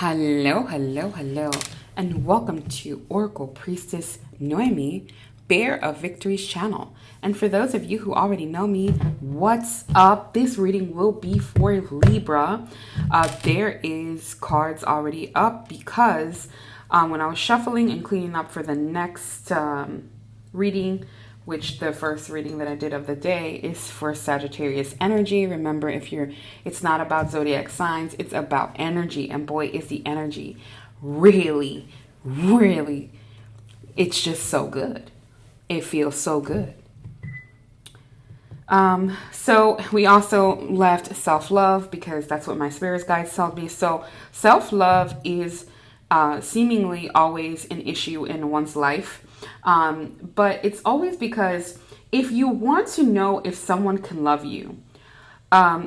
Hello, hello, hello, and welcome to Oracle Priestess Noemi, Bear of Victory's channel. And for those of you who already know me, what's up? This reading will be for Libra. There is cards already up because when I was shuffling and cleaning up for the next reading, which the first reading that I did of the day is for Sagittarius energy. Remember, it's not about zodiac signs, it's about energy. And boy, is the energy really, really, it's just so good. It feels so good. So we also left self-love because that's what my spirit guides told me. So self-love is seemingly always an issue in one's life. But it's always because if you want to know if someone can love you,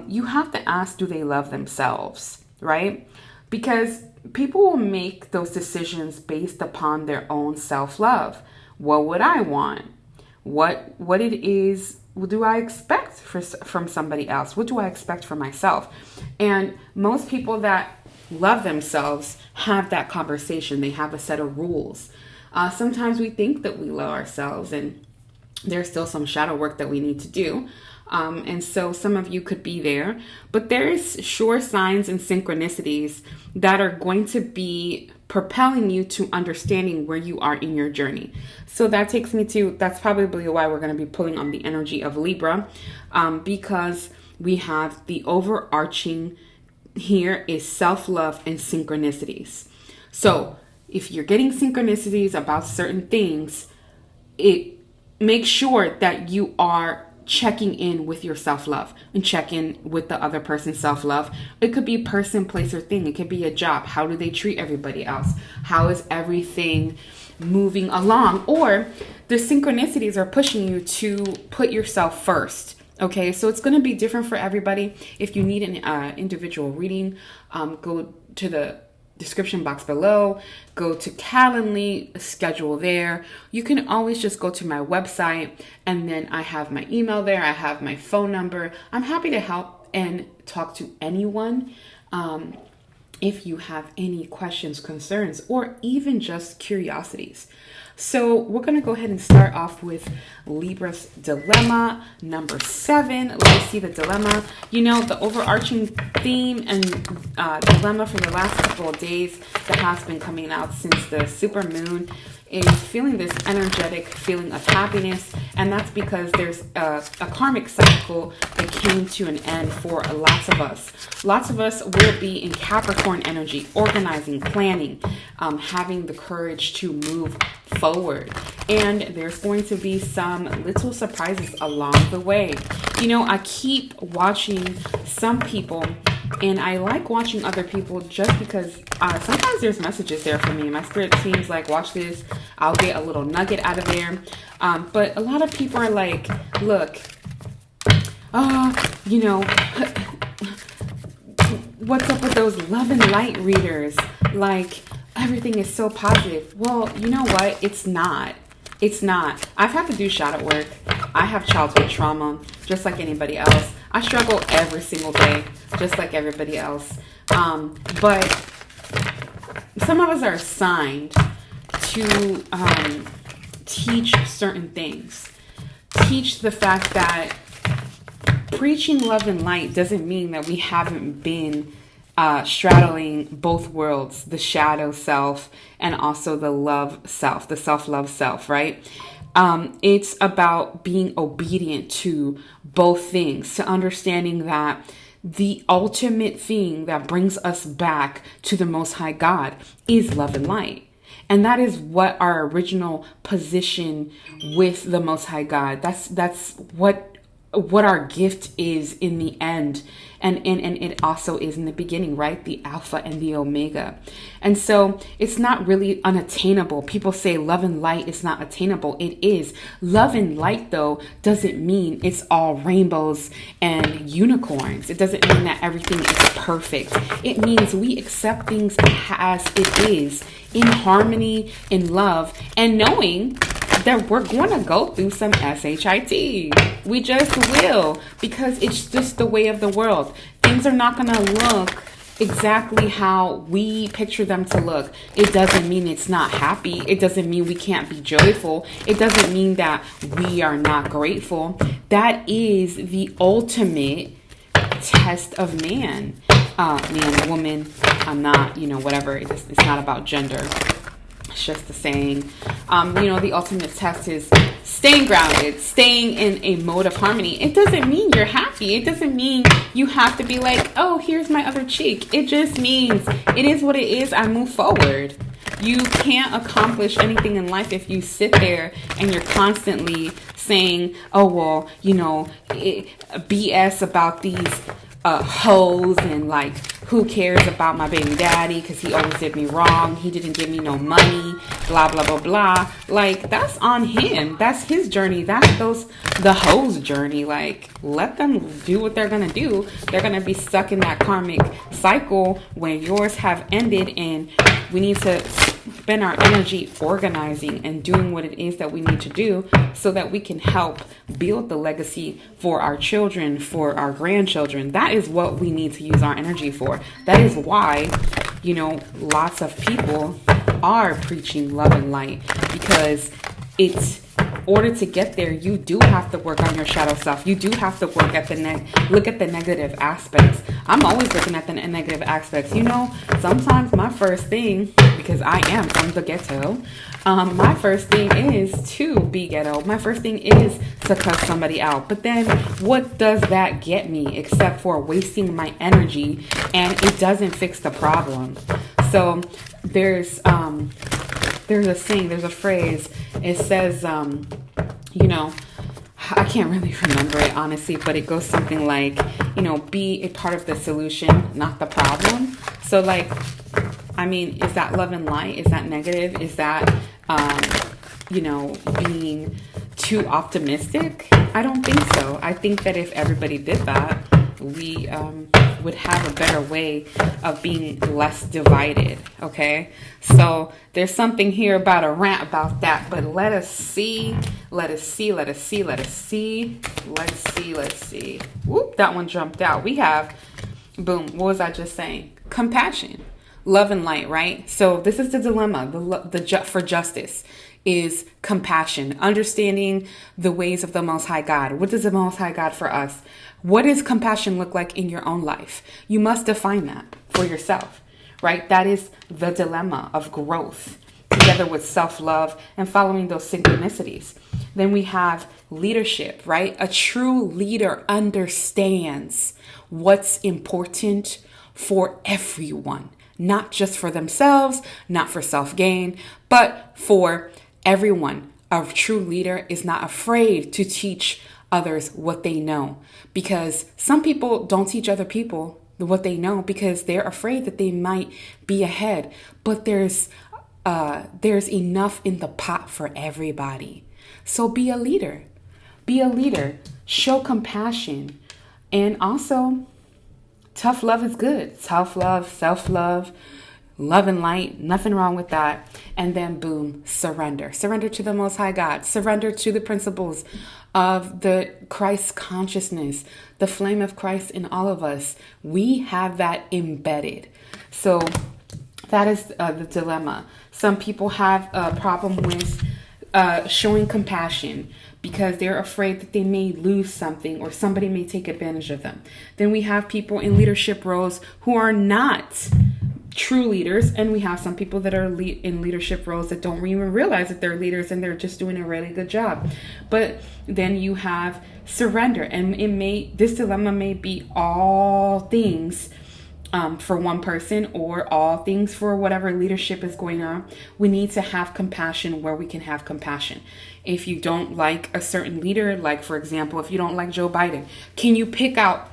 you have to ask, do they love themselves, right? Because people will make those decisions based upon their own self-love. What would I want? What it is, what do I expect from somebody else? What do I expect from myself? And most people that love themselves have that conversation. They have a set of rules. Sometimes we think that we love ourselves and there's still some shadow work that we need to do. And so some of you could be there, but there's sure signs and synchronicities that are going to be propelling you to understanding where you are in your journey. So that takes me to, that's probably why we're going to be pulling on the energy of Libra, because we have the overarching here is self-love and synchronicities. So if you're getting synchronicities about certain things, it makes sure that you are checking in with your self-love and check in with the other person's self-love. It could be person, place, or thing. It could be a job. How do they treat everybody else? How is everything moving along? Or the synchronicities are pushing you to put yourself first. Okay, so it's going to be different for everybody. If you need an individual reading, go to the description box below, go to Calendly, schedule there. You can always just go to my website, and then I have my email there. I have my phone number. I'm happy to help and talk to anyone. If you have any questions, concerns, or even just curiosities. So we're going to go ahead and start off with Libra's dilemma, number 7. Let's see the dilemma. You know, the overarching theme and dilemma for the last couple of days that has been coming out since the super moon is feeling this energetic feeling of happiness. And that's because there's a karmic cycle that came to an end for lots of us. Lots of us will be in Capricorn energy, organizing, planning, having the courage to move forward. And there's going to be some little surprises along the way. You know, I keep watching some people, and I like watching other people just because sometimes there's messages there for me. My spirit seems like, watch this, I'll get a little nugget out of there. But a lot of people are like, look, you know, what's up with those love and light readers? Like, everything is so positive. Well, you know what? It's not. It's not. I've had to do shadow work. I have childhood trauma, just like anybody else. I struggle every single day, just like everybody else. But some of us are assigned to teach certain things. Teach the fact that preaching love and light doesn't mean that we haven't been straddling both worlds, the shadow self and also the love self, the self-love self, right? It's about being obedient to both things, to understanding that the ultimate thing that brings us back to the Most High God is love and light. And that is what our original position with the Most High God, that's what our gift is in the end. And it also is in the beginning, right? The Alpha and the Omega. And so it's not really unattainable. People say love and light is not attainable. It is. Love and light, though, doesn't mean it's all rainbows and unicorns. It doesn't mean that everything is perfect. It means we accept things as it is, in harmony, in love, and knowing that we're going to go through some SHIT. We just will, because it's just the way of the world. Things are not going to look exactly how we picture them to look. It doesn't mean it's not happy. It doesn't mean we can't be joyful. It doesn't mean that we are not grateful. That is the ultimate test of man. Man, woman, I'm not, whatever. It's not about gender. It's just the saying. The ultimate test is staying grounded, staying in a mode of harmony. It doesn't mean you're happy. It doesn't mean you have to be like, oh, here's my other cheek. It just means it is what it is. I move forward. You can't accomplish anything in life if you sit there and you're constantly saying, oh, well, BS about these hoes, and like, who cares about my baby daddy because he always did me wrong, he didn't give me no money, blah blah blah blah. Like, that's on him, that's his journey, that's the hoes journey. Like, let them do what they're gonna do. They're gonna be stuck in that karmic cycle when yours have ended, and we need to spend our energy organizing and doing what it is that we need to do so that we can help build the legacy for our children, for our grandchildren. That is what we need to use our energy for. That is why, lots of people are preaching love and light, because it's in order to get there, you do have to work on your shadow self. You do have to work at look at the negative aspects. I'm always looking at the negative aspects. Sometimes my first thing, because I am from the ghetto, my first thing is to be ghetto. My first thing is to cuss somebody out. But then what does that get me except for wasting my energy, and it doesn't fix the problem? So there's a saying, there's a phrase. It says, I can't really remember it honestly, but it goes something like, be a part of the solution, not the problem. So is that love and light? Is that negative? Is that, being too optimistic? I don't think so. I think that if everybody did that, we would have a better way of being less divided. Okay, so there's something here about a rant about that, but let us see. Whoop, that one jumped out. We have, boom, what was I just saying? Compassion, love and light, right? So this is the dilemma, for justice is compassion, understanding the ways of the Most High God. What does the Most High God for us? What does compassion look like in your own life? You must define that for yourself, right? That is the dilemma of growth, together with self-love and following those synchronicities. Then we have leadership, right? A true leader understands what's important for everyone, not just for themselves, not for self-gain, but for everyone. A true leader is not afraid to teach others what they know, because some people don't teach other people what they know because they're afraid that they might be ahead. But there's enough in the pot for everybody. So be a leader. Show compassion. And also, tough love is good. Tough love, self-love, love and light, nothing wrong with that. And then boom, surrender. Surrender to the Most High God. Surrender to the principles of the Christ consciousness, the flame of Christ in all of us. We have that embedded. So that is the dilemma. Some people have a problem with showing compassion because they're afraid that they may lose something or somebody may take advantage of them. Then we have people in leadership roles who are not true leaders, and we have some people that are in leadership roles that don't even realize that they're leaders and they're just doing a really good job. But then you have surrender, and this dilemma may be all things for one person or all things for whatever leadership is going on. We need to have compassion where we can have compassion. If you don't like a certain leader, like for example, if you don't like Joe Biden, can you pick out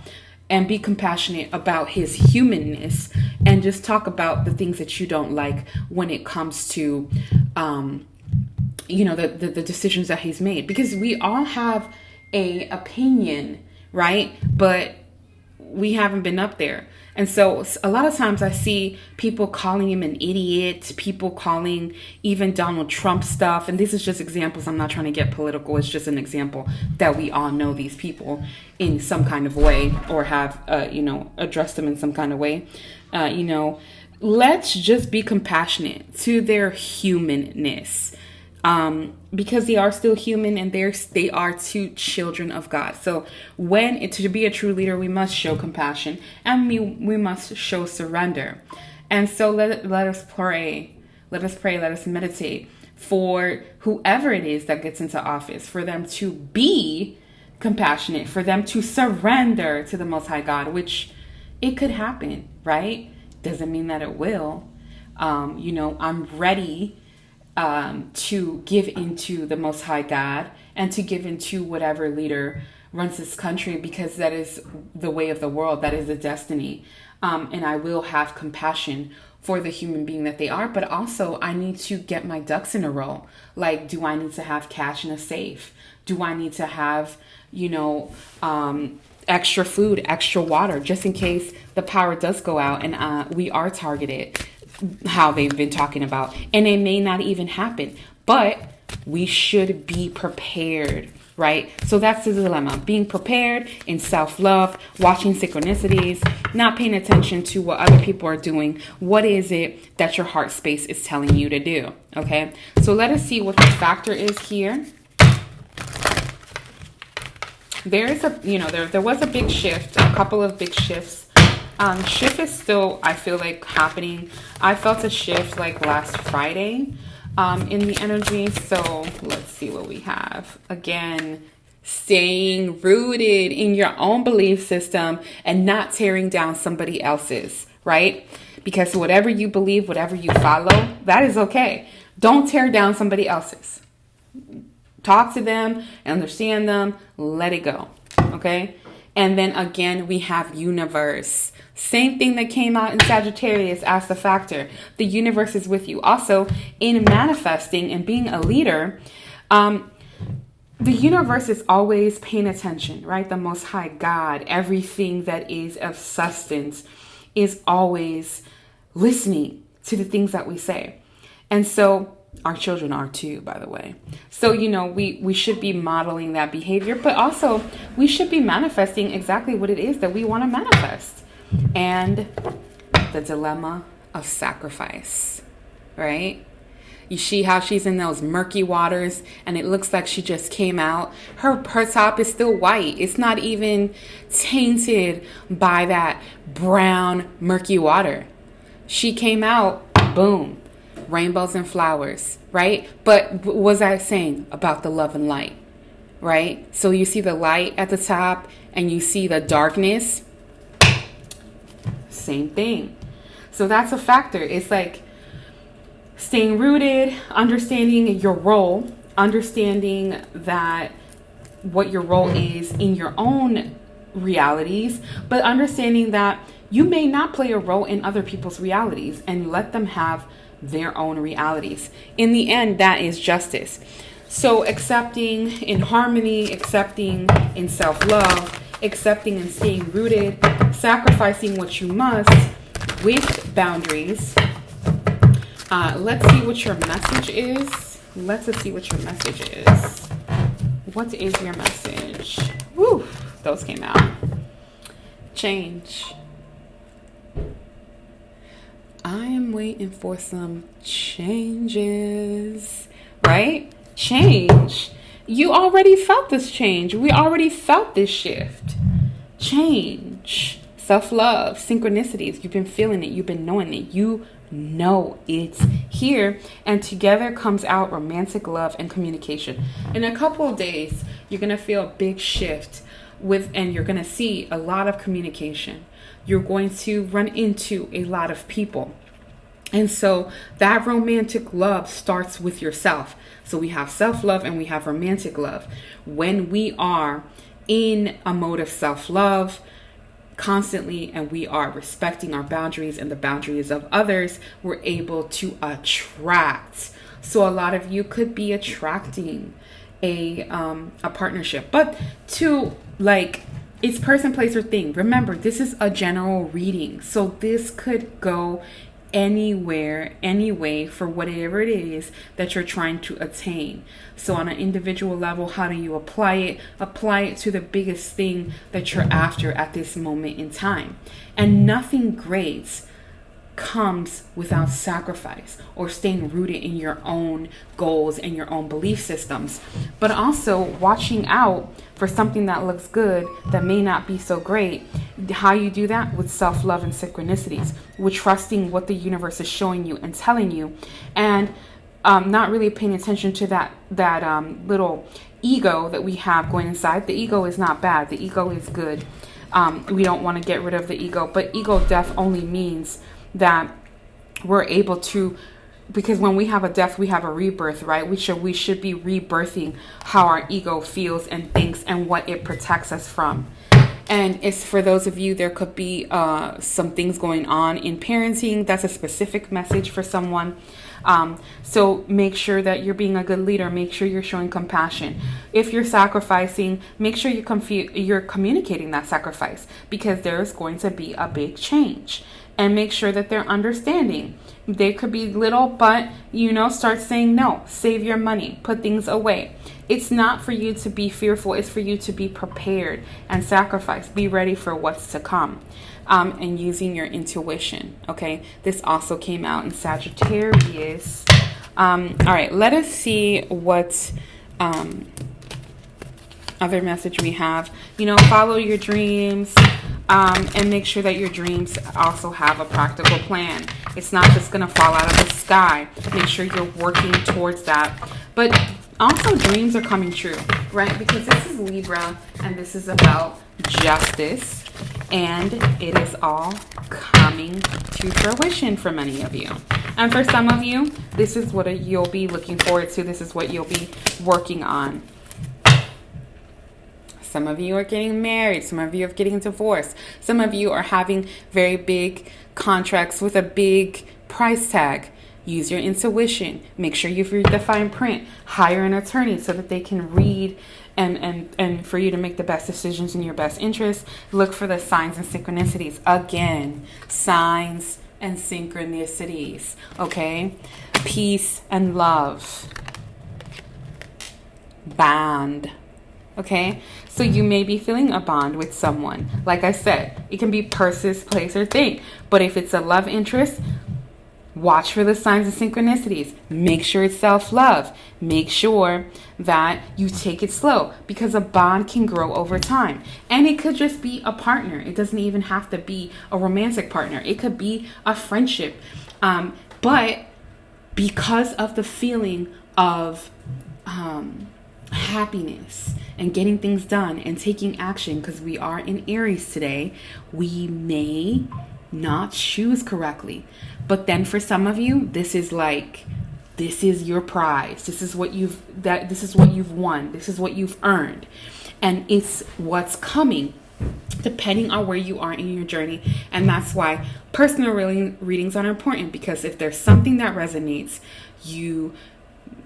and be compassionate about his humanness and just talk about the things that you don't like when it comes to, the decisions that he's made? Because we all have a opinion, right? But we haven't been up there. And so a lot of times I see people calling him an idiot, people calling even Donald Trump stuff. And this is just examples. I'm not trying to get political. It's just an example that we all know these people in some kind of way or have, addressed them in some kind of way. You know, let's just be compassionate to their humanness. Because they are still human and they are two children of God. So to be a true leader, we must show compassion and we must show surrender. And so let us pray. Let us pray. Let us meditate for whoever it is that gets into office, for them to be compassionate, for them to surrender to the Most High God, which it could happen, right? Doesn't mean that it will. I'm ready to give into the Most High God and to give into whatever leader runs this country, because that is the way of the world. That is the destiny. And I will have compassion for the human being that they are. But also I need to get my ducks in a row. Like, do I need to have cash in a safe? Do I need to have, extra food, extra water, just in case the power does go out and we are targeted, how they've been talking about, and it may not even happen, but we should be prepared, right? So that's the dilemma: being prepared in self-love, watching synchronicities, not paying attention to what other people are doing. What is it that your heart space is telling you to do? Okay, so let us see what the factor is here. There was a big shift, a couple of big shifts. Shift is still, I feel like, happening. I felt a shift like last Friday in the energy. So let's see what we have. Again, staying rooted in your own belief system and not tearing down somebody else's, right? Because whatever you believe, whatever you follow, that is okay. Don't tear down somebody else's. Talk to them, understand them, let it go, okay? And then again, we have universe. Same thing that came out in Sagittarius as the factor. The universe is with you. Also, in manifesting and being a leader, the universe is always paying attention, right? The Most High God, everything that is of substance is always listening to the things that we say. And so our children are too, by the way. So, we should be modeling that behavior, but also we should be manifesting exactly what it is that we want to manifest. And the dilemma of sacrifice, right? You see how she's in those murky waters and it looks like she just came out. Her top is still white. It's not even tainted by that brown, murky water. She came out, boom. Rainbows and flowers, right? But what was I saying about the love and light, right? So you see the light at the top and you see the darkness. Same thing. So that's a factor. It's like staying rooted, understanding your role, understanding that what your role is in your own realities, but understanding that you may not play a role in other people's realities and let them have their own realities. In the end, that is justice. So accepting in harmony, accepting in self-love, accepting and staying rooted, sacrificing what you must with boundaries. Let's see what your message is. Let's see what your message is. What is your message? Woo, those came out. Change. I am waiting for some changes, right? Change. You already felt this change. We already felt this shift. Change. Self-love, synchronicities. You've been feeling it. You've been knowing it. You know it's here. And together comes out romantic love and communication. In a couple of days, you're going to feel a big shift and you're going to see a lot of communication. You're going to run into a lot of people. And so that romantic love starts with yourself. So we have self-love and we have romantic love. When we are in a mode of self-love constantly and we are respecting our boundaries and the boundaries of others, we're able to attract. So a lot of you could be attracting a partnership, but to it's person, place, or thing. Remember, this is a general reading. So this could go anywhere, anyway, for whatever it is that you're trying to attain. So on an individual level, how do you apply it? Apply it to the biggest thing that you're after at this moment in time. And nothing grades comes without sacrifice or staying rooted in your own goals and your own belief systems, but also watching out for something that looks good that may not be so great. How you do that? With self-love and synchronicities, with trusting what the universe is showing you and telling you, and not really paying attention to that little ego that we have going inside. The ego is not bad. The ego is good. We don't want to get rid of the ego, but ego death only means that we're able to, because when we have a death, we have a rebirth, right? We should be rebirthing how our ego feels and thinks and what it protects us from. And it's for those of you, there could be some things going on in parenting. That's a specific message for someone. So make sure that you're being a good leader. Make sure you're showing compassion. If you're sacrificing, make sure you're communicating that sacrifice, because there's going to be a big change. And make sure that they're understanding. They could be little, but, start saying no. Save your money. Put things away. It's not for you to be fearful. It's for you to be prepared and sacrifice. Be ready for what's to come. And using your intuition. Okay. This also came out in Sagittarius. All right. Let us see what other message we have. Follow your dreams. And make sure that your dreams also have a practical plan. It's not just going to fall out of the sky. Make sure you're working towards that. But also dreams are coming true, right? Because this is Libra and this is about justice. And it is all coming to fruition for many of you. And for some of you, this is what you'll be looking forward to. This is what you'll be working on. Some of you are getting married. Some of you are getting divorced. Some of you are having very big contracts with a big price tag. Use your intuition. Make sure you read the fine print. Hire an attorney so that they can read and for you to make the best decisions in your best interest. Look for the signs and synchronicities. Again, signs and synchronicities. Okay? Peace and love. Bond. Okay, so you may be feeling a bond with someone. Like I said, it can be person, place, or thing. But if it's a love interest, watch for the signs and synchronicities. Make sure it's self-love. Make sure that you take it slow, because a bond can grow over time. And it could just be a partner. It doesn't even have to be a romantic partner. It could be a friendship. But because of the feeling of happiness and getting things done and taking action, because we are in Aries today, we may not choose correctly. But then for some of you, this is your prize. This is what you've won. This is what you've earned. And it's what's coming, depending on where you are in your journey. And that's why personal readings are important, because if there's something that resonates, you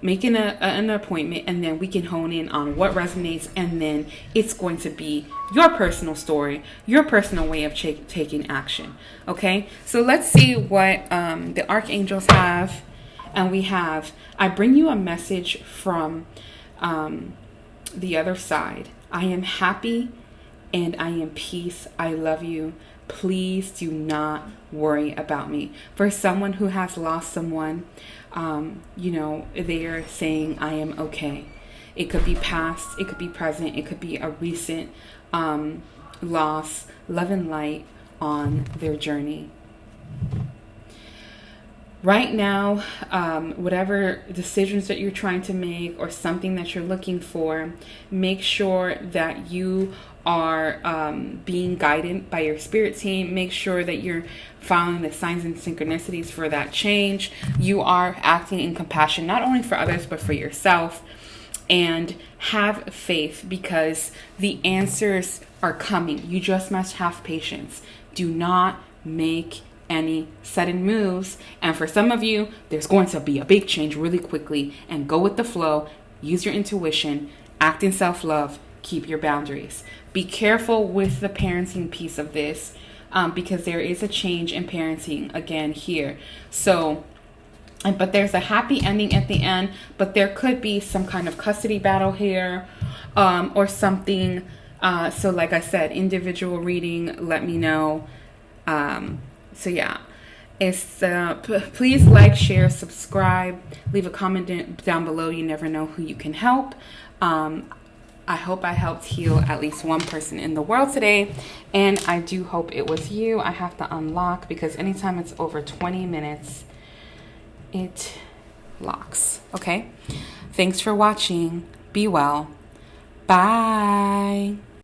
make an appointment, and then we can hone in on what resonates, and then it's going to be your personal story, your personal way of taking action. Okay, so let's see what the archangels have. And we have, I bring you a message from the other side. I am happy and I am peace. I love you. Please do not worry about me. For someone who has lost someone, they are saying, I am okay. It could be past, it could be present, it could be a recent loss. Love and light on their journey. Right now, whatever decisions that you're trying to make or something that you're looking for, make sure that you are being guided by your spirit team. Make sure that you're following the signs and synchronicities for that change. You are acting in compassion, not only for others, but for yourself. And have faith, because the answers are coming. You just must have patience. Do not make any sudden moves. And for some of you, there's going to be a big change really quickly. And go with the flow. Use your intuition. Act in self-love. Keep your boundaries. Be careful with the parenting piece of this, because there is a change in parenting again here. So, but there's a happy ending at the end, but there could be some kind of custody battle here, or something. So like I said, individual reading, let me know. So yeah. Please like, share, subscribe, leave a comment down below. You never know who you can help. I hope I helped heal at least one person in the world today, and I do hope it was you. I have to unlock because anytime it's over 20 minutes, it locks. Okay? Thanks for watching. Be well. Bye.